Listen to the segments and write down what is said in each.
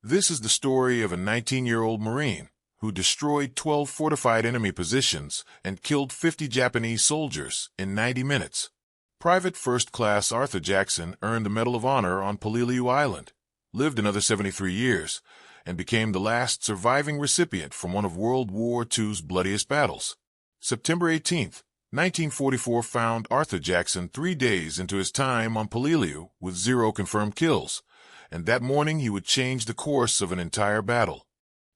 This is the story of a 19-year-old Marine who destroyed 12 fortified enemy positions and killed 50 Japanese soldiers in 90 minutes. Private First Class Arthur Jackson earned the Medal of Honor on WWII Island, lived another 73 years, and became the last surviving recipient from one of World War II's bloodiest battles. September 18, 1944 found Arthur Jackson 3 days into his time on WWII with 0 confirmed kills, and that morning he would change the course of an entire battle.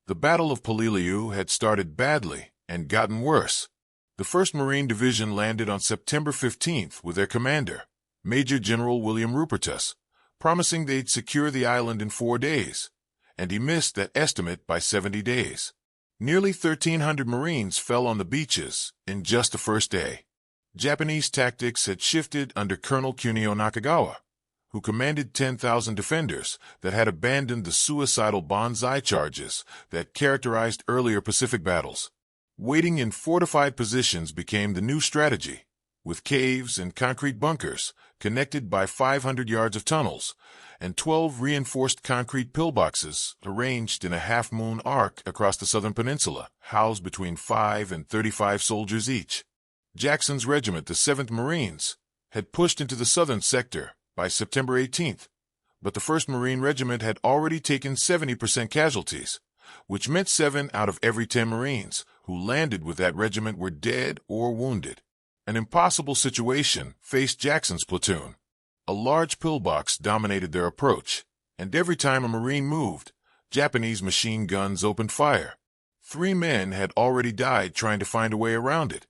The Battle of WWII had started badly and gotten worse. The 1st Marine Division landed on September 15th with their commander, Major General William Rupertus, promising they'd secure the island in 4 days, and he missed that estimate by 70 days. Nearly 1,300 Marines fell on the beaches in just the first day. Japanese tactics had shifted under Colonel Kunio Nakagawa, who commanded 10,000 defenders that had abandoned the suicidal banzai charges that characterized earlier Pacific battles. Waiting in fortified positions became the new strategy, with caves and concrete bunkers connected by 500 yards of tunnels and 12 reinforced concrete pillboxes arranged in a half-moon arc across the southern peninsula, housed between 5 and 35 soldiers each. Jackson's regiment, the 7th Marines, had pushed into the southern sector by September 18th, but the 1st Marine Regiment had already taken 70% casualties, which meant 7 out of every 10 Marines who landed with that regiment were dead or wounded. An impossible situation faced Jackson's platoon. A large pillbox dominated their approach, and every time a Marine moved, Japanese machine guns opened fire. 3 men had already died trying to find a way around it,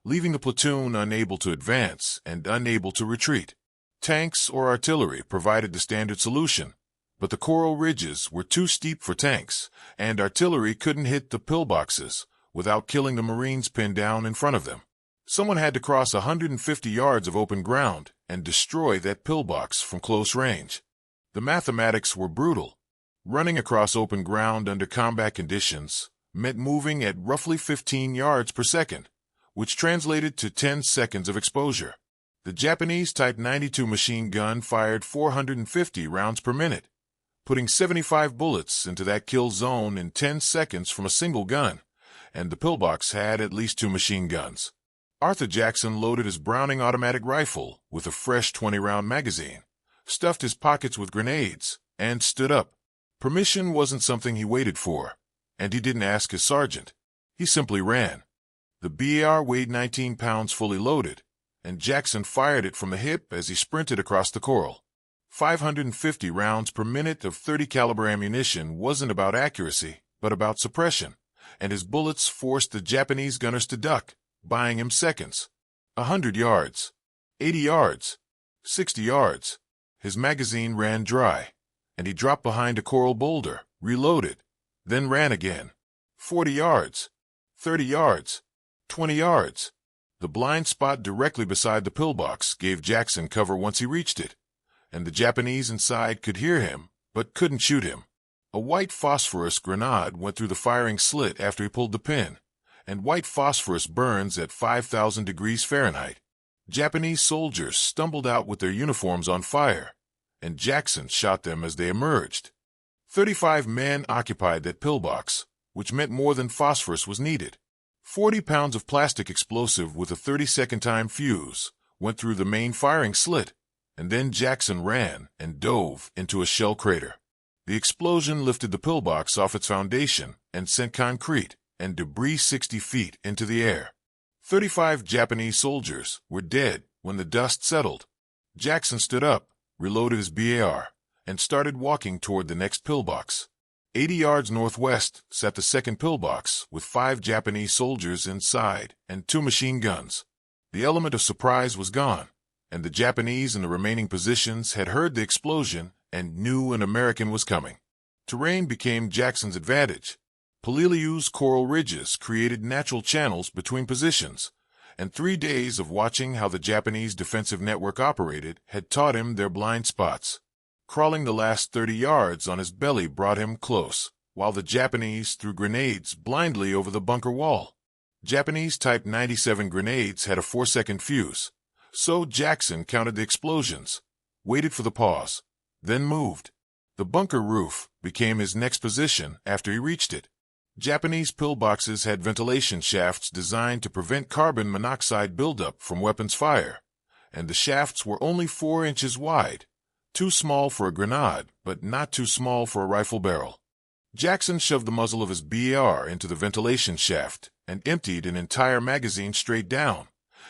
leaving the platoon unable to advance and unable to retreat. Tanks or artillery provided the standard solution, but the coral ridges were too steep for tanks, and artillery couldn't hit the pillboxes without killing the Marines pinned down in front of them. Someone had to cross 150 yards of open ground and destroy that pillbox from close range. The mathematics were brutal. Running across open ground under combat conditions meant moving at roughly 15 yards per second, which translated to 10 seconds of exposure. The Japanese Type 92 machine gun fired 450 rounds per minute, putting 75 bullets into that kill zone in 10 seconds from a single gun, and the pillbox had at least 2 machine guns. Arthur Jackson loaded his Browning automatic rifle with a fresh 20-round magazine, stuffed his pockets with grenades, and stood up. Permission wasn't something he waited for, and he didn't ask his sergeant. He simply ran. The BAR weighed 19 pounds fully loaded, and Jackson fired it from the hip as he sprinted across the coral. 550 rounds per minute of 30 caliber ammunition wasn't about accuracy, but about suppression, and his bullets forced the Japanese gunners to duck, buying him seconds. 100 yards, 80 yards, 60 yards. His magazine ran dry, and he dropped behind a coral boulder, reloaded, then ran again. 40 yards, 30 yards, 20 yards. The blind spot directly beside the pillbox gave Jackson cover once he reached it, and the Japanese inside could hear him, but couldn't shoot him. A white phosphorus grenade went through the firing slit after he pulled the pin, and white phosphorus burns at 5,000 degrees Fahrenheit. Japanese soldiers stumbled out with their uniforms on fire, and Jackson shot them as they emerged. 35 men occupied that pillbox, which meant more than phosphorus was needed. 40 pounds of plastic explosive with a 30-second time fuse went through the main firing slit, and then Jackson ran and dove into a shell crater. The explosion lifted the pillbox off its foundation and sent concrete and debris 60 feet into the air. 35 Japanese soldiers were dead when the dust settled. Jackson stood up, reloaded his BAR, and started walking toward the next pillbox. 80 yards northwest sat the second pillbox with 5 Japanese soldiers inside and 2 machine guns. The element of surprise was gone, and the Japanese in the remaining positions had heard the explosion and knew an American was coming. Terrain became Jackson's advantage. WWII's coral ridges created natural channels between positions, and 3 days of watching how the Japanese defensive network operated had taught him their blind spots. Crawling the last 30 yards on his belly brought him close, while the Japanese threw grenades blindly over the bunker wall. Japanese Type 97 grenades had a 4-second fuse, so Jackson counted the explosions, waited for the pause, then moved. The bunker roof became his next position after he reached it. Japanese pillboxes had ventilation shafts designed to prevent carbon monoxide buildup from weapons fire, and the shafts were only 4 inches wide, too small for a grenade, but not too small for a rifle barrel. Jackson shoved the muzzle of his BAR into the ventilation shaft and emptied an entire magazine straight down,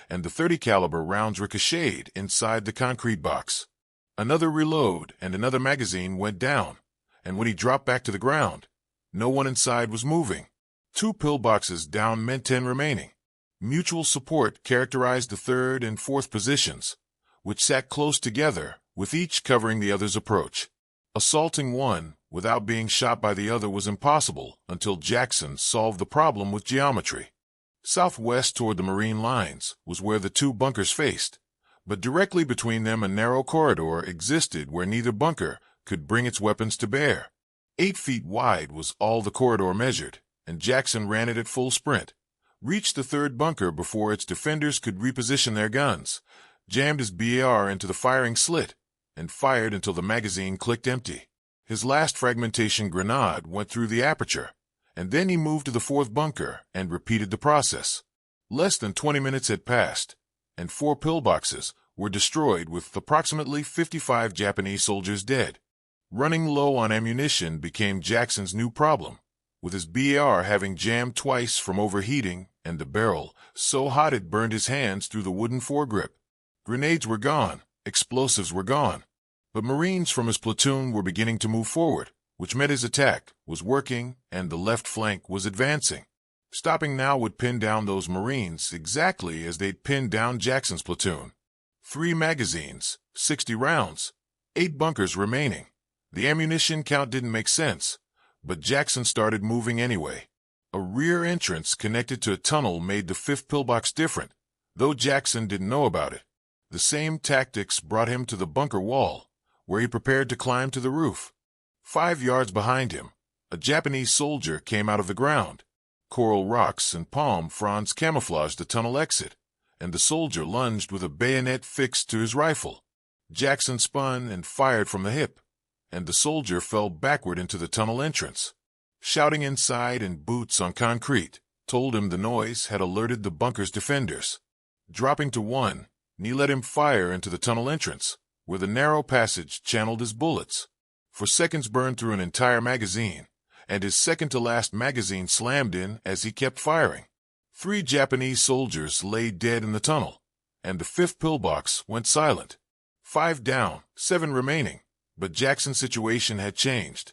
and the .30 caliber rounds ricocheted inside the concrete box. Another reload and another magazine went down, and when he dropped back to the ground, no one inside was moving. 2 pillboxes down meant 10 remaining. Mutual support characterized the 3rd and 4th positions, which sat close together, with each covering the other's approach. Assaulting one without being shot by the other was impossible until Jackson solved the problem with geometry. Southwest toward the Marine lines was where the 2 bunkers faced, but directly between them a narrow corridor existed where neither bunker could bring its weapons to bear. 8 feet wide was all the corridor measured, and Jackson ran it at full sprint, reached the 3rd bunker before its defenders could reposition their guns, jammed his BAR into the firing slit, and fired until the magazine clicked empty. His last fragmentation grenade went through the aperture, and then he moved to the 4th bunker and repeated the process. Less than 20 minutes had passed, and 4 pillboxes were destroyed with approximately 55 Japanese soldiers dead. Running low on ammunition became Jackson's new problem, with his BAR having jammed twice from overheating and the barrel so hot it burned his hands through the wooden foregrip. Grenades were gone, explosives were gone, but Marines from his platoon were beginning to move forward, which meant his attack was working and the left flank was advancing. Stopping now would pin down those Marines exactly as they'd pinned down Jackson's platoon. 3 magazines, 60 rounds, 8 bunkers remaining. The ammunition count didn't make sense, but Jackson started moving anyway. A rear entrance connected to a tunnel made the 5th pillbox different, though Jackson didn't know about it. The same tactics brought him to the bunker wall, where he prepared to climb to the roof. 5 yards behind him, a Japanese soldier came out of the ground. Coral rocks and palm fronds camouflaged the tunnel exit, and the soldier lunged with a bayonet fixed to his rifle. Jackson spun and fired from the hip, and the soldier fell backward into the tunnel entrance. Shouting inside and boots on concrete told him the noise had alerted the bunker's defenders. Dropping to 1, he let him fire into the tunnel entrance, where the narrow passage channeled his bullets. For seconds burned through an entire magazine, and his second-to-last magazine slammed in as he kept firing. 3 Japanese soldiers lay dead in the tunnel, and the 5th pillbox went silent. 5 down, 7 remaining, but Jackson's situation had changed.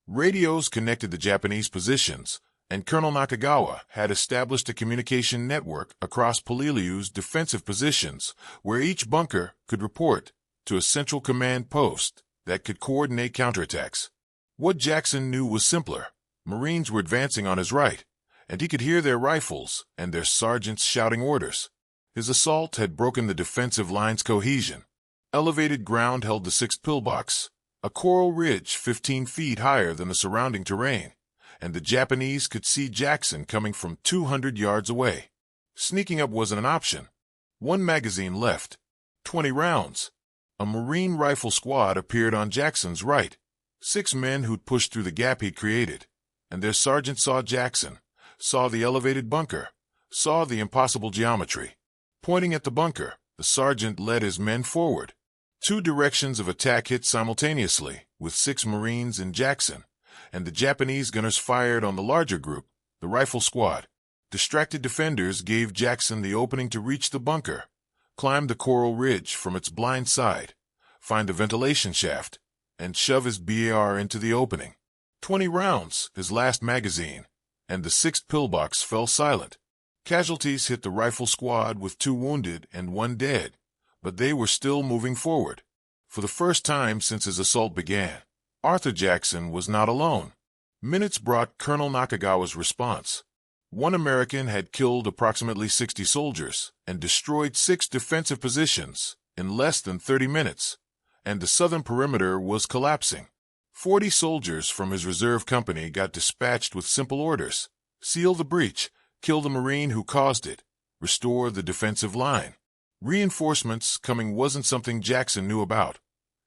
Radios connected the Japanese positions, and Colonel Nakagawa had established a communication network across Poliliu's defensive positions, where each bunker could report to a central command post that could coordinate counterattacks. What Jackson knew was simpler. Marines were advancing on his right, and he could hear their rifles and their sergeants shouting orders. His assault had broken the defensive line's cohesion. Elevated ground held the 6th pillbox, a coral ridge 15 feet higher than the surrounding terrain, and the Japanese could see Jackson coming from 200 yards away. Sneaking up wasn't an option. 1 magazine left. 20 rounds. A Marine rifle squad appeared on Jackson's right. 6 men who'd pushed through the gap he'd created, and their sergeant saw Jackson, saw the elevated bunker, saw the impossible geometry. Pointing at the bunker, the sergeant led his men forward. 2 directions of attack hit simultaneously, with 6 Marines and Jackson, and the Japanese gunners fired on the larger group, the rifle squad. Distracted defenders gave Jackson the opening to reach the bunker, climb the coral ridge from its blind side, find the ventilation shaft, and shove his BAR into the opening. 20 rounds, his last magazine, and the 6th pillbox fell silent. Casualties hit the rifle squad with 2 wounded and 1 dead, but they were still moving forward. For the first time since his assault began, Arthur Jackson was not alone. Minutes brought Colonel Nakagawa's response. 1 American had killed approximately 60 soldiers and destroyed 6 defensive positions in less than 30 minutes, and the southern perimeter was collapsing. 40 soldiers from his reserve company got dispatched with simple orders: seal the breach, kill the Marine who caused it, restore the defensive line. Reinforcements coming wasn't something Jackson knew about.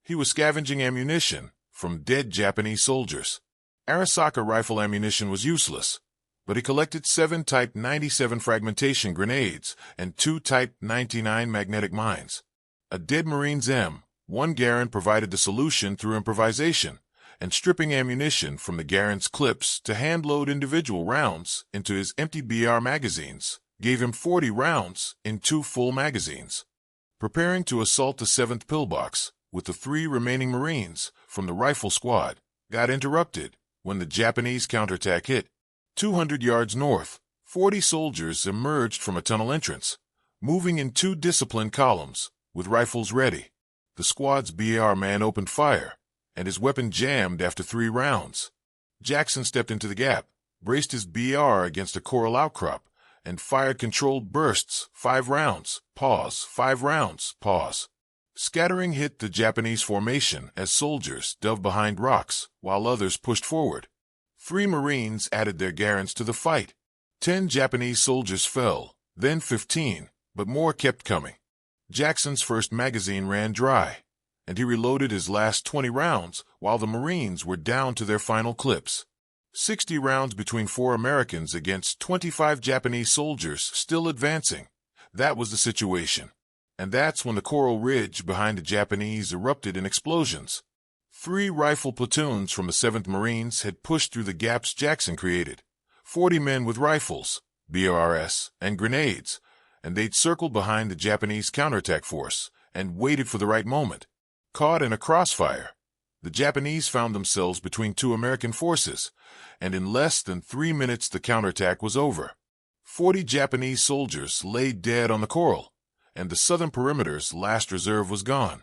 He was scavenging ammunition from dead Japanese soldiers. Arisaka rifle ammunition was useless, but he collected 7 Type 97 fragmentation grenades and 2 Type 99 magnetic mines. A dead Marine's M1 Garand provided the solution through improvisation and stripping ammunition from the Garand's clips to hand-load individual rounds into his empty BR magazines gave him 40 rounds in 2 full magazines. Preparing to assault the 7th pillbox with the 3 remaining Marines from the rifle squad got interrupted when the Japanese counterattack hit. 200 yards north, 40 soldiers emerged from a tunnel entrance, moving in 2 disciplined columns with rifles ready. The squad's BR man opened fire, and his weapon jammed after 3 rounds. Jackson stepped into the gap, braced his BR against a coral outcrop, and fired controlled bursts, 5 rounds, pause, 5 rounds, pause. Scattering hit the Japanese formation as soldiers dove behind rocks while others pushed forward. 3 Marines added their Garands to the fight. 10 Japanese soldiers fell, then 15, but more kept coming. Jackson's first magazine ran dry, and he reloaded his last 20 rounds while the Marines were down to their final clips. 60 rounds between 4 Americans against 25 Japanese soldiers still advancing. That was the situation. And that's when the coral ridge behind the Japanese erupted in explosions. 3 rifle platoons from the 7th Marines had pushed through the gaps Jackson created. 40 men with rifles, BRS, and grenades, and they'd circled behind the Japanese counterattack force and waited for the right moment. Caught in a crossfire, the Japanese found themselves between 2 American forces, and in less than 3 minutes the counterattack was over. 40 Japanese soldiers lay dead on the coral, and the southern perimeter's last reserve was gone.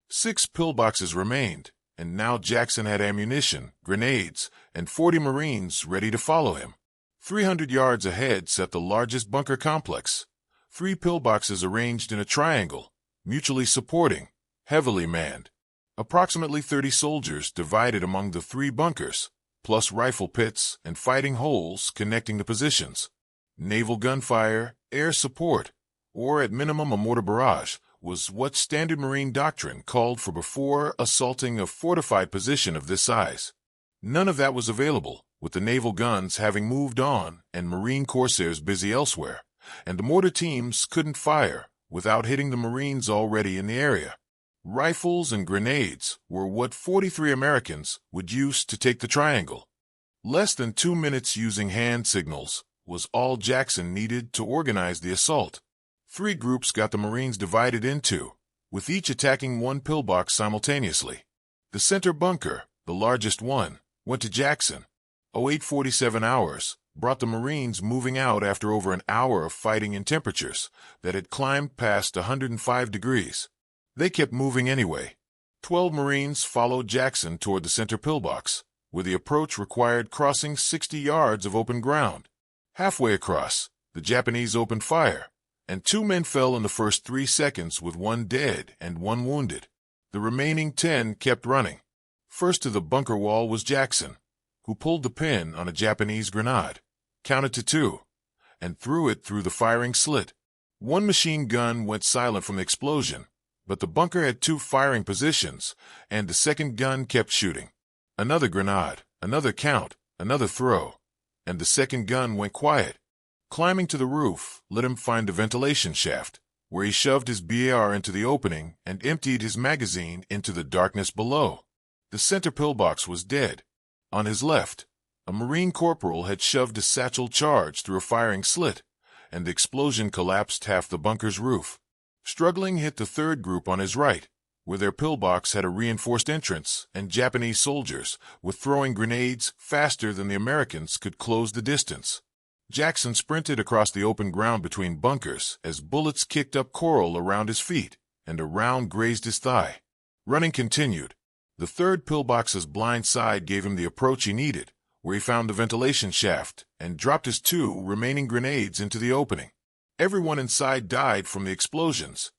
6 pillboxes remained, and now Jackson had ammunition, grenades, and 40 Marines ready to follow him. 300 yards ahead sat the largest bunker complex. 3 pillboxes arranged in a triangle, mutually supporting, heavily manned. Approximately 30 soldiers divided among the 3 bunkers, plus rifle pits and fighting holes connecting the positions. Naval gunfire, air support, or at minimum a mortar barrage, was what standard Marine doctrine called for before assaulting a fortified position of this size. None of that was available, with the naval guns having moved on and Marine corsairs busy elsewhere, and the mortar teams couldn't fire without hitting the Marines already in the area. Rifles and grenades were what 43 Americans would use to take the triangle. Less than 2 minutes using hand signals was all Jackson needed to organize the assault. 3 groups got the Marines divided into, with each attacking 1 pillbox simultaneously. The center bunker, the largest one, went to Jackson. 0847 hours brought the Marines moving out after over an hour of fighting in temperatures that had climbed past 105 degrees. They kept moving anyway. 12 Marines followed Jackson toward the center pillbox, where the approach required crossing 60 yards of open ground. Halfway across, the Japanese opened fire, and 2 men fell in the first 3 seconds with 1 dead and 1 wounded. The remaining 10 kept running. First to the bunker wall was Jackson, who pulled the pin on a Japanese grenade, counted to 2, and threw it through the firing slit. 1 machine gun went silent from the explosion, but the bunker had 2 firing positions, and the second gun kept shooting. Another grenade, another count, another throw, and the second gun went quiet. Climbing to the roof let him find a ventilation shaft, where he shoved his BAR into the opening and emptied his magazine into the darkness below. The center pillbox was dead. On his left, a Marine corporal had shoved a satchel charge through a firing slit, and the explosion collapsed half the bunker's roof. Struggling hit the 3rd group on his right, where their pillbox had a reinforced entrance, and Japanese soldiers were throwing grenades faster than the Americans could close the distance. Jackson sprinted across the open ground between bunkers as bullets kicked up coral around his feet, and a round grazed his thigh. Running continued. The 3rd pillbox's blind side gave him the approach he needed, where he found the ventilation shaft and dropped his 2 remaining grenades into the opening. Everyone inside died from the explosions.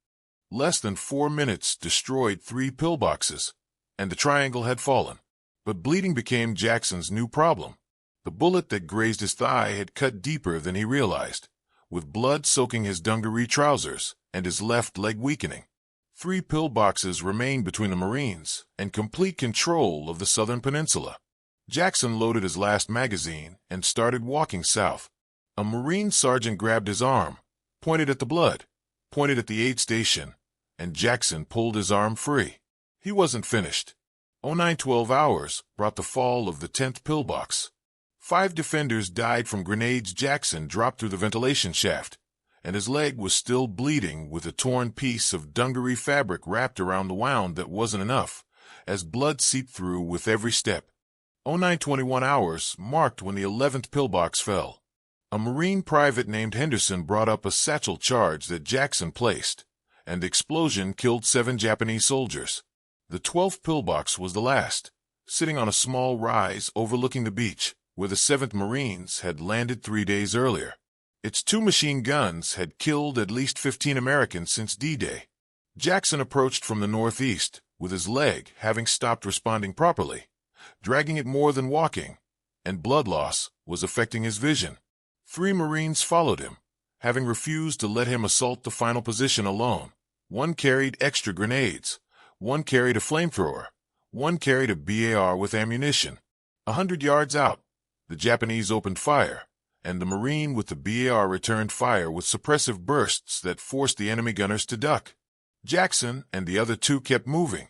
Less than 4 minutes destroyed 3 pillboxes, and the triangle had fallen. But bleeding became Jackson's new problem. The bullet that grazed his thigh had cut deeper than he realized, with blood soaking his dungaree trousers and his left leg weakening. 3 pillboxes remained between the Marines and complete control of the southern peninsula. Jackson loaded his last magazine and started walking south. A Marine sergeant grabbed his arm, pointed at the blood, pointed at the aid station, and Jackson pulled his arm free. He wasn't finished. 0912 hours brought the fall of the 10th pillbox. 5 defenders died from grenades Jackson dropped through the ventilation shaft, and his leg was still bleeding with a torn piece of dungaree fabric wrapped around the wound that wasn't enough, as blood seeped through with every step. 0921 hours marked when the 11th pillbox fell. A Marine private named Henderson brought up a satchel charge that Jackson placed, and the explosion killed 7 Japanese soldiers. The 12th pillbox was the last, sitting on a small rise overlooking the beach, where the 7th Marines had landed 3 days earlier. Its 2 machine guns had killed at least 15 Americans since D-Day. Jackson approached from the northeast, with his leg having stopped responding properly, dragging it more than walking, and blood loss was affecting his vision. 3 Marines followed him, having refused to let him assault the final position alone. 1 carried extra grenades, 1 carried a flamethrower, 1 carried a BAR with ammunition. 100 yards out, the Japanese opened fire, and the Marine with the BAR returned fire with suppressive bursts that forced the enemy gunners to duck. Jackson and the other 2 kept moving.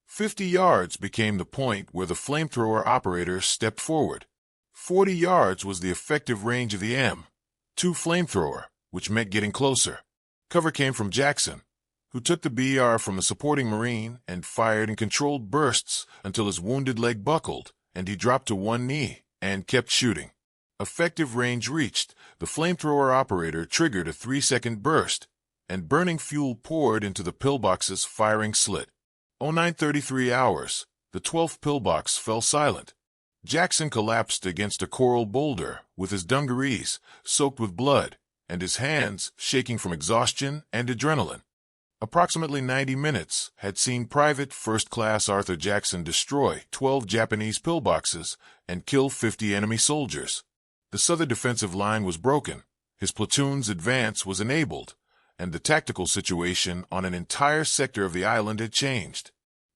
50 yards became the point where the flamethrower operator stepped forward. 40 yards was the effective range of the M2 flamethrower, which meant getting closer. Cover came from Jackson, who took the BAR from the supporting Marine and fired in controlled bursts until his wounded leg buckled and he dropped to one knee and kept shooting. Effective range reached, the flamethrower operator triggered a 3-second burst, and burning fuel poured into the pillbox's firing slit. 0933 hours, the 12th pillbox fell silent. Jackson collapsed against a coral boulder with his dungarees soaked with blood and his hands shaking from exhaustion and adrenaline. Approximately 90 minutes had seen Private First Class Arthur Jackson destroy 12 Japanese pillboxes and kill 50 enemy soldiers. The southern defensive line was broken, his platoon's advance was enabled, and the tactical situation on an entire sector of the island had changed.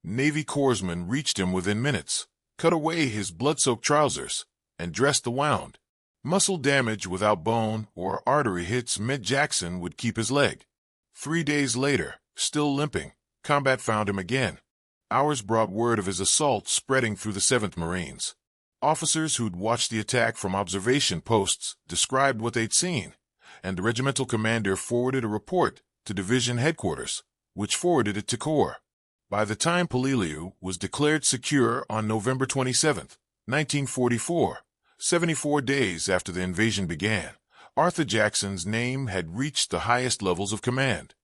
Navy corpsmen reached him within minutes, cut away his blood-soaked trousers, and dressed the wound. Muscle damage without bone or artery hits meant Jackson would keep his leg. 3 days later, still limping, combat found him again. Hours brought word of his assault spreading through the 7th Marines. Officers who'd watched the attack from observation posts described what they'd seen, and the regimental commander forwarded a report to division headquarters, which forwarded it to Corps. By the time Peleliu was declared secure on November 27, 1944, 74 days after the invasion began, Arthur Jackson's name had reached the highest levels of command.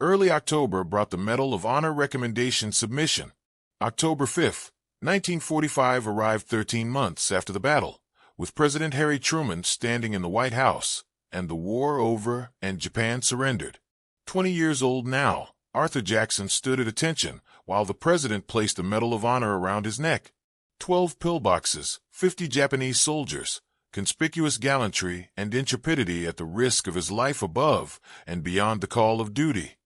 Early October brought the Medal of Honor recommendation submission. October 5, 1945 arrived 13 months after the battle, with President Harry Truman standing in the White House, and the war over and Japan surrendered. 20 years old now, Arthur Jackson stood at attention while the president placed the Medal of Honor around his neck. 12 pillboxes, 50 Japanese soldiers, conspicuous gallantry and intrepidity at the risk of his life above and beyond the call of duty.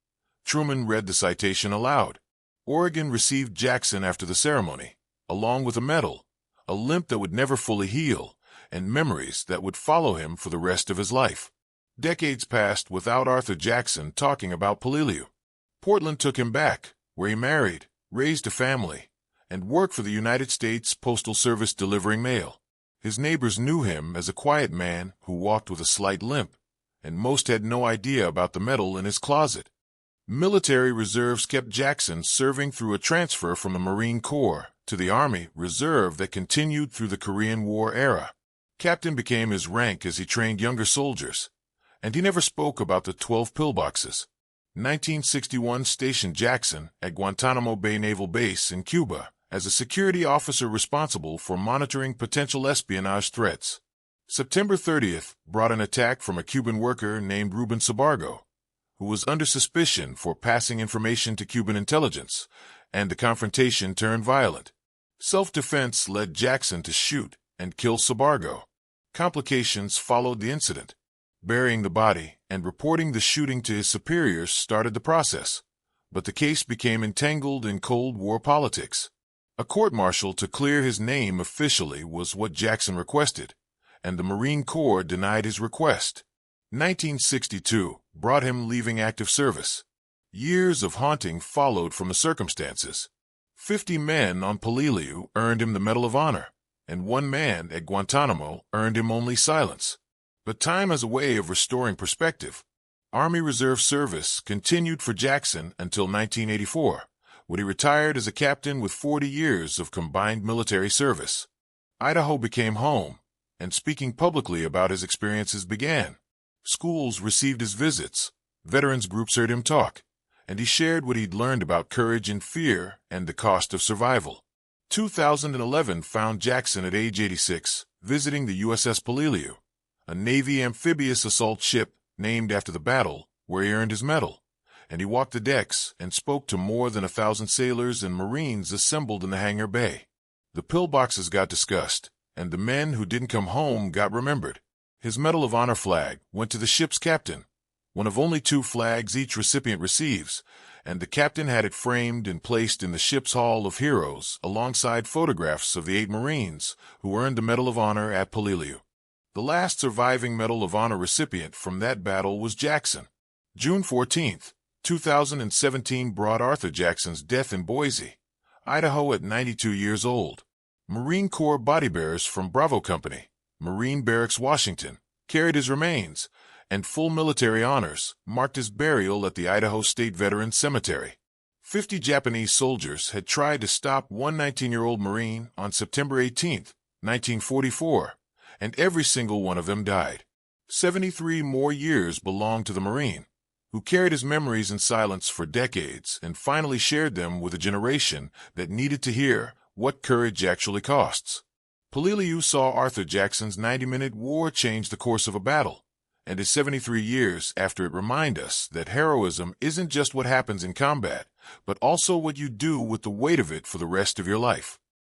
Truman read the citation aloud. Oregon received Jackson after the ceremony, along with a medal, a limp that would never fully heal, and memories that would follow him for the rest of his life. Decades passed without Arthur Jackson talking about Peleliu. Portland took him back, where he married, raised a family, and worked for the United States Postal Service delivering mail. His neighbors knew him as a quiet man who walked with a slight limp, and most had no idea about the medal in his closet. Military reserves kept Jackson serving through a transfer from the Marine Corps to the Army Reserve that continued through the Korean War era. Captain became his rank as he trained younger soldiers, and he never spoke about the 12 pillboxes. 1961 stationed Jackson at Guantanamo Bay Naval Base in Cuba as a security officer responsible for monitoring potential espionage threats. September 30th brought an attack from a Cuban worker named Ruben Sabargo, who was under suspicion for passing information to Cuban intelligence, and the confrontation turned violent. Self-defense led Jackson to shoot and kill Sabargo. Complications followed the incident. Burying the body and reporting the shooting to his superiors started the process, but the case became entangled in Cold War politics. A court-martial to clear his name officially was what Jackson requested, and the Marine Corps denied his request. 1962 brought him leaving active service. Years of haunting followed from the circumstances. 50 men on Peleliu earned him the Medal of Honor, and 1 man at Guantanamo earned him only silence. But time has a way of restoring perspective. Army Reserve service continued for Jackson until 1984, when he retired as a captain with 40 years of combined military service. Idaho became home, and speaking publicly about his experiences began. Schools received his visits, veterans groups heard him talk, and he shared what he'd learned about courage and fear and the cost of survival. 2011 found Jackson at age 86, visiting the USS Peleliu, a Navy amphibious assault ship named after the battle where he earned his medal, and he walked the decks and spoke to more than 1,000 sailors and Marines assembled in the hangar bay. The pillboxes got discussed, and the men who didn't come home got remembered. His Medal of Honor flag went to the ship's captain, one of only 2 flags each recipient receives, and the captain had it framed and placed in the ship's Hall of Heroes alongside photographs of the 8 Marines who earned the Medal of Honor at Peleliu. The last surviving Medal of Honor recipient from that battle was Jackson. June 14, 2017 brought Arthur Jackson's death in Boise, Idaho at 92 years old. Marine Corps body bearers from Bravo Company, Marine Barracks, Washington, carried his remains, and full military honors marked his burial at the Idaho State Veterans Cemetery. 50 Japanese soldiers had tried to stop one 19-year-old Marine on September 18, 1944, and every single one of them died. 73 more years belonged to the Marine, who carried his memories in silence for decades and finally shared them with a generation that needed to hear what courage actually costs. Peleliu saw Arthur Jackson's 90-minute war change the course of a battle, and his 73 years after it remind us that heroism isn't just what happens in combat, but also what you do with the weight of it for the rest of your life.